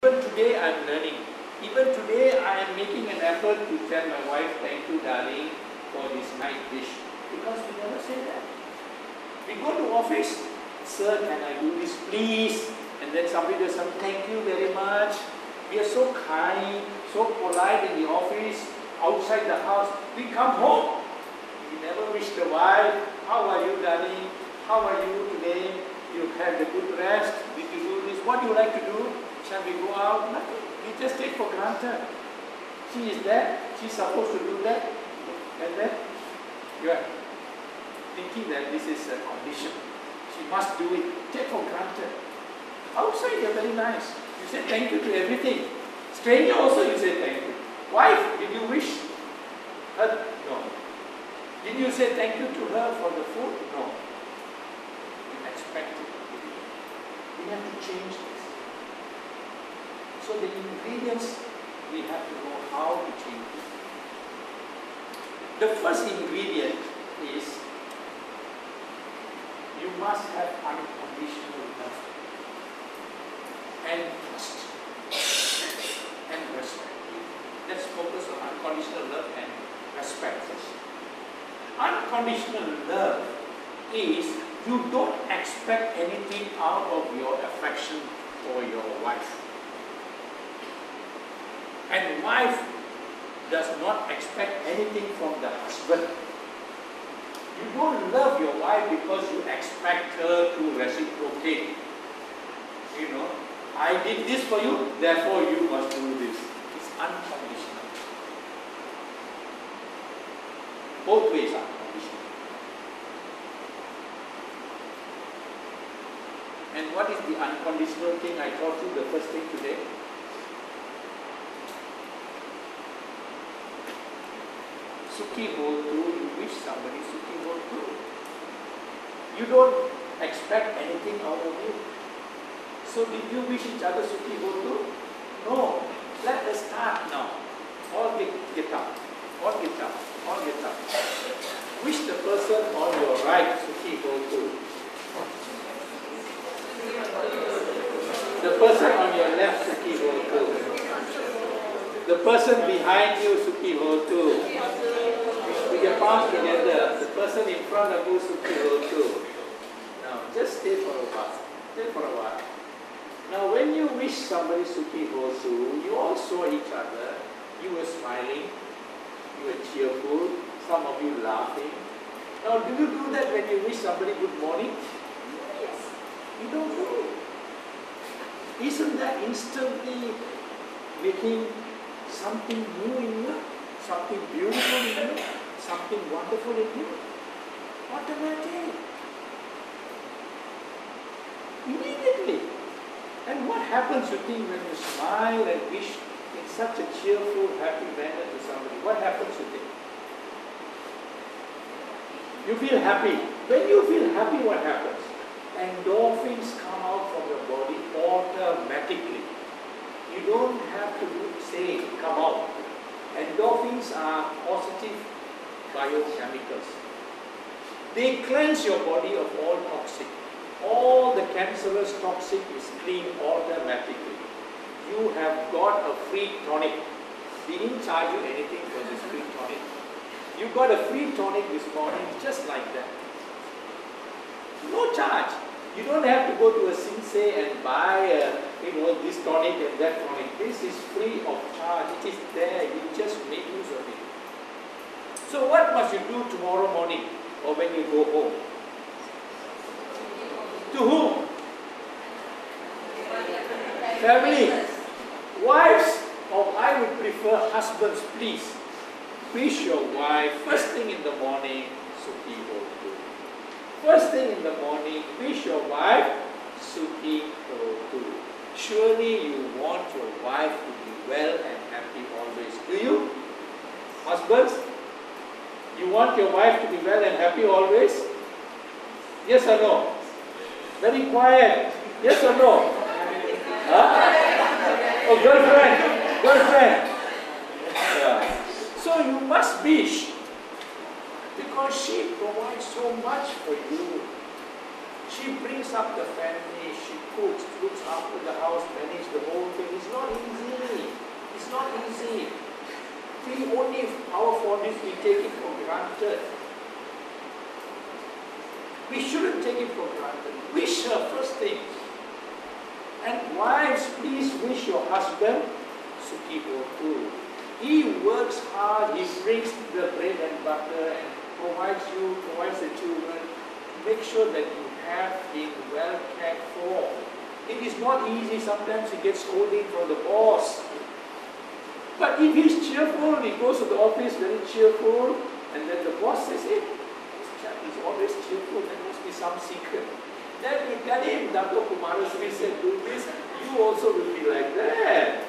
Even today I am learning. Even today I am making an effort to tell my wife, thank you darling for this nice dish. Because we never say that. We go to office, sir, can I do this please? And then somebody does something, thank you very much. We are so kind, so polite in the office, outside the house. We come home. We never wish the wife, how are you darling? How are you today? You had a good rest? Did you do this? What do you like to do? Shall we go out? Nothing. We just take for granted. She is there. She's supposed to do that. And then you are thinking that this is a condition. She must do it. Take for granted. Outside you're very nice. You say thank you to everything. Stranger also you say thank you. Wife, did you wish her? No. Did you say thank you to her for the food? No. You expect it. We have to change this. So the ingredients, we have to know how to change it. The first ingredient is you must have unconditional love and trust and respect. Let's focus on unconditional love and respect first. Unconditional love is you don't expect anything out of your affection for your wife. And wife does not expect anything from the husband. You don't love your wife because you expect her to reciprocate. You know, I did this for you, therefore you must do this. It's unconditional. Both ways are unconditional. And what is the unconditional thing I taught you the first thing today? Sukhi Hotu, you wish somebody Sukhi Hotu. You don't expect anything out of you. So did you wish each other Sukhi Hotu? No. Let us start now. All get up. All get up. All get up. Wish the person on your right Sukhi Hotu. The person on your left Sukhi Hotu. The person behind you Sukhi Hotu. With your palms together, the person in front of you Sukhi Hotu. Now, just stay for a while. Stay for a while. Now, when you wish somebody Sukhi Hotu, you all saw each other. You were smiling. You were cheerful. Some of you laughing. Now, do you do that when you wish somebody good morning? Yes. You don't do it. Isn't that instantly making something new in you? Something beautiful in you? Something wonderful in you? Automatic. Immediately. And what happens, you think, when you smile and wish in such a cheerful, happy manner to somebody? What happens, you think? You feel happy. When you feel happy, what happens? Endorphins come out from your body automatically. You don't have to say, come out. Endorphins are positive biochemicals. They cleanse your body of all toxic. All the cancerous toxic is cleaned automatically. You have got a free tonic. We didn't charge you anything for this free tonic. You got a free tonic this morning just like that. No charge. You don't have to go to a Sinsei and buy this tonic and that tonic. This is free of charge. It is there. You just make use of it. So what must you do tomorrow morning or when you go home? To whom? Family. Wives, or I would prefer husbands, please. Wish your wife first thing in the morning, Sukhi Hotu. First thing in the morning, wish your wife Sukhi Hotu. Surely you want your wife to be well and happy always. Do you? Husbands? You want your wife to be well and happy always? Yes or no? Very quiet. Yes or no? Huh? Oh, girlfriend. Girlfriend. Yeah. So you must wish. Because she provides so much for you. She brings up the family, she cooks, looks after the house, manages the whole thing. It's not We only our fault is we take it for granted. We shouldn't take it for granted. Wish her first thing. And wives, please wish your husband Sukhi Botu. He works hard, he brings the bread and butter and provides the children. Make sure that you have him well cared for. It is not easy, sometimes he gets scolding from the boss. But if he's cheerful, he goes to the office very cheerful, and then the boss says, hey, this chap is always cheerful, there must be some secret. Then you tell him, Dato Kumarasri said, do this, you also will be like that.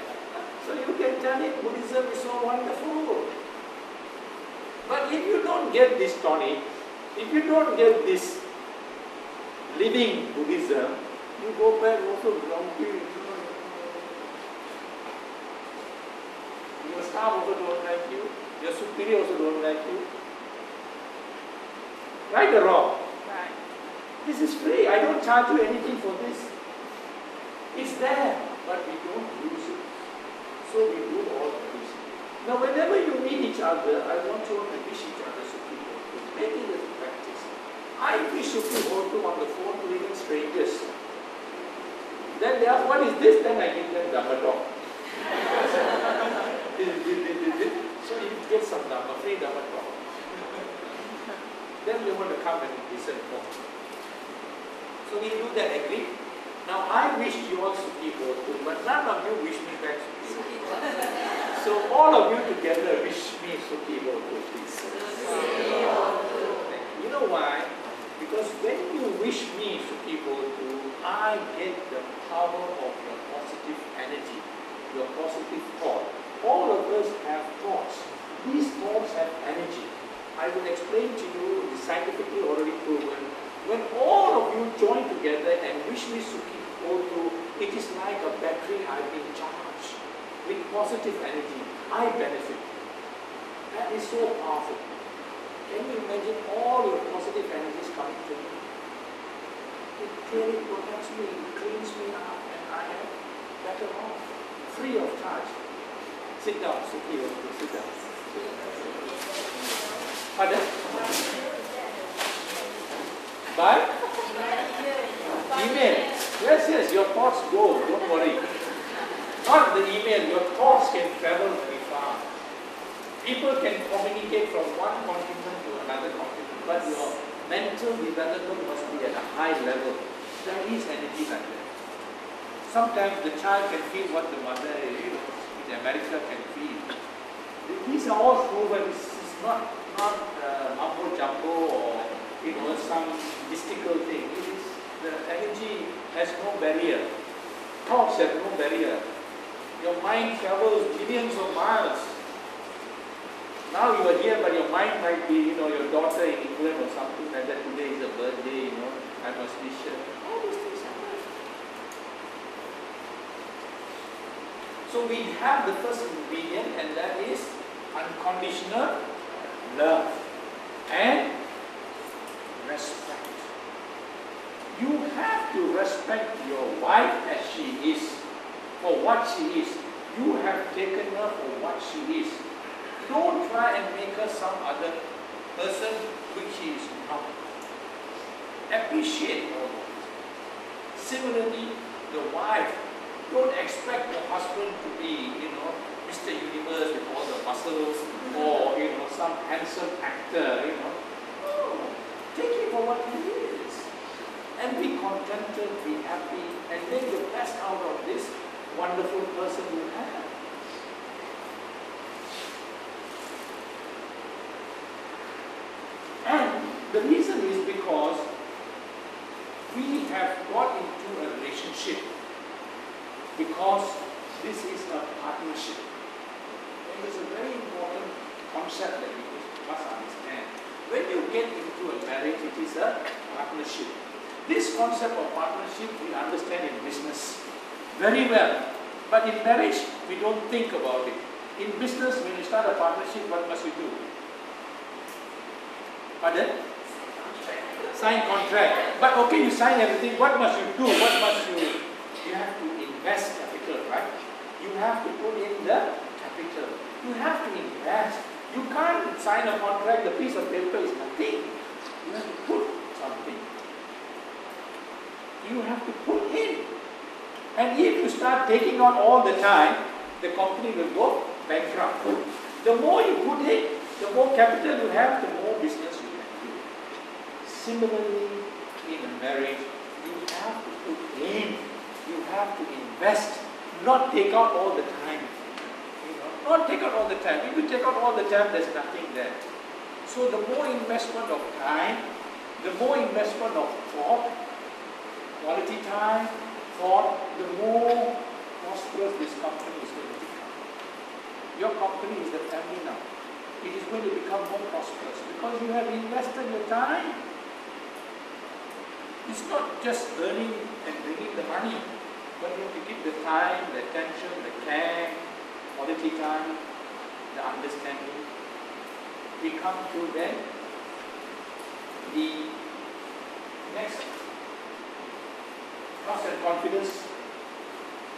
So you can tell him, Buddhism is so wonderful. But if you don't get this tonic, if you don't get this living Buddhism, you go back also grumpy. Your staff also don't like you, your superior also don't like you. Right or wrong? Right. This is free. I don't charge you anything for this. It's there, but we don't use it. So we do all this. Now whenever you meet each other, I want you to wish each other Sukhi Hotu. Make it a practice. I wish Sukhi Hotu on the phone to even strangers. Then they ask, what is this? Then I give them Dhamma talk. So you get some Dhamma, free Dhamma talk. Then they want to come and listen more. So we do that, agree? Now I wish you all Sukhi Hotu, but none of you wish me back Sukhi Hotu. So all of you together wish me Sukhi Hotu, please. You know why? Because when you wish me Sukhi Hotu, I get the power of your positive energy, your positive thought. All of us have thoughts. These thoughts have energy. I will explain to you, it's scientifically already proven. When all of you join together and wish me Sukhi Hotu, it is like a battery I've been charged with positive energy. I benefit. That is so powerful. Can you imagine all your positive energies coming to me? It clearly protects me, it cleans me up, and I am better off, free of charge. Sit down, Sukhi Hotu, sit down. Pardon? By? Email. Yes, your thoughts go, don't worry. Not the email, your thoughts can travel very far. People can communicate from one continent to another continent, but your mental development must be at a high level. There is energy like that. Sometimes the child can feel what the mother in America can feel. These are all proven. This is not mumbo jumbo or some mystical thing. It is, the energy has no barrier. Thoughts have no barrier. Your mind travels billions of miles. Now you are here, but your mind might be, your daughter in England or something like that. Today is a birthday, I must wish her. All those things happen. So we have the first ingredient, and that is unconditional love and respect. You have to respect your wife as she is, for what she is. You have taken her for what she is. Don't try and make her some other person which she is not. Appreciate her. Similarly, the wife, don't expect the husband to be, Mr. Universe with all the muscles or, some handsome actor, No. Take him for what he is. And be contented, be happy, and make the best out of this wonderful person you have. And the reason is because we have got into a relationship because this is a partnership. And it's a very important concept that we must understand. When you get into a marriage, it is a partnership. This concept of partnership we understand in business very well. But in marriage, we don't think about it. In business, when you start a partnership, what must you do? Pardon? Sign contract. But okay, you sign everything. What must you do? What must you? You have to invest capital, right? You have to put in the capital. You have to invest. You can't sign a contract, the piece of paper is nothing. You have to put something. You have to put in. And if you start taking on all the time, the company will go bankrupt. The more you put in, the more capital you have, the more business you can do. Similarly, in a marriage, you have to put in. You have to invest, not take out all the time. Not take out all the time. If you take out all the time, there's nothing there. So the more investment of time, the more investment of thought, quality time, thought, the more prosperous this company is going to become. Your company is the family now. It is going to become more prosperous because you have invested your time. It's not just earning and bringing the money, but you have to give the time, the attention, the care, quality time, the understanding. We come to then the next, trust and confidence.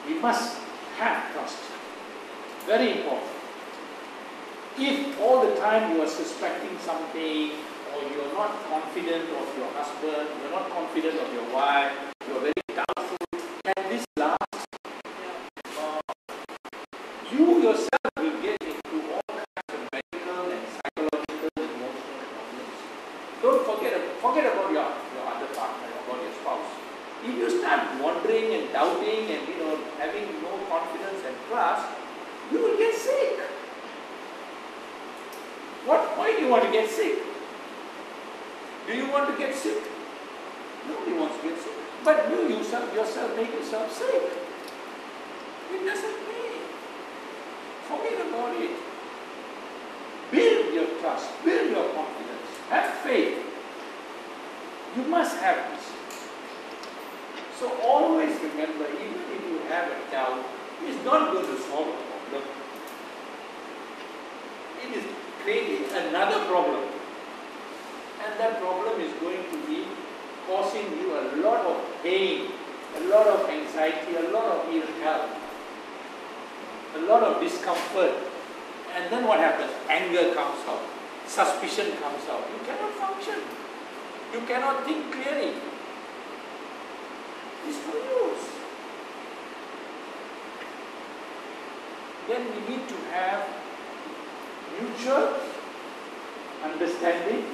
We must have trust. Very important. If all the time you are suspecting something, or you are not confident of your husband, you are not confident of your wife, you are very doubtful, can this last? You yourself will get into all kinds of medical and psychological and emotional problems. Don't forget about your other partner, about your spouse. If you start wondering and doubting and having no confidence and trust, you will get sick. Why do you want to get sick? Do you want to get sick? Nobody wants to get sick. But you yourself make yourself sick. It doesn't mean. Forget about it. Build your trust, build your confidence, have faith. You must have this. So always remember, even if you have a doubt, it's not going to solve a problem. It is creating another problem. And that problem is going to be causing you a lot of pain, a lot of anxiety, a lot of ill health, a lot of discomfort. And then what happens? Anger comes out, suspicion comes out. You cannot function. You cannot think clearly. It's no use. Then we need to have mutual understanding,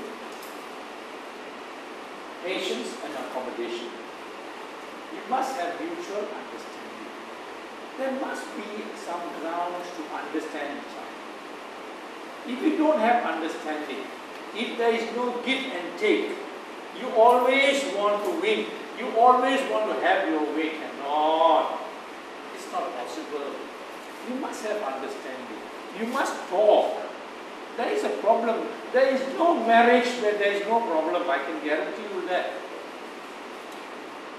patience and accommodation. You must have mutual understanding. There must be some grounds to understand each other. If you don't have understanding, if there is no give and take, you always want to win. You always want to have your way. Cannot. It's not possible. You must have understanding. You must talk. There is a problem. There is no marriage where there is no problem. I can guarantee you that.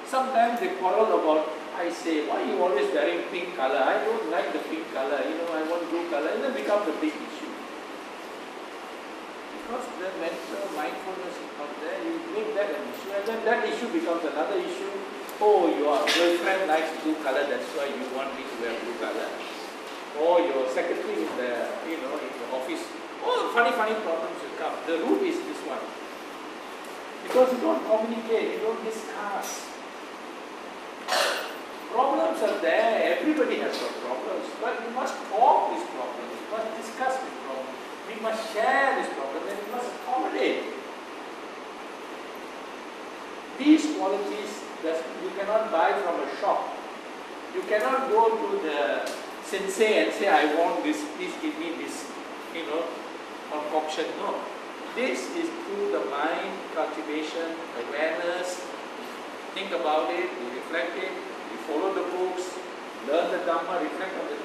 Sometimes they quarrel about, I say, why are you always wearing pink color? I don't like the pink color. I want blue color. And then becomes a big issue. Because the mental mindfulness is not there, you make that an issue. And then that issue becomes another issue. Oh, your girlfriend likes blue color, that's why you want me to wear blue color. Or your secretary in the, in the office. Oh, funny problems will come. The root is this one. Because you don't communicate, you don't discuss. Problems are there, everybody has got problems. But we must talk these problems, we must discuss these problems. We must share these problems and we must accommodate. These qualities that you cannot buy from a shop. You cannot go to the sensei and say, I want this, please give me this, concoction. No. This is through the mind, cultivation, awareness. Think about it, you reflect it, you follow the books, learn the Dhamma, reflect on the Dhamma.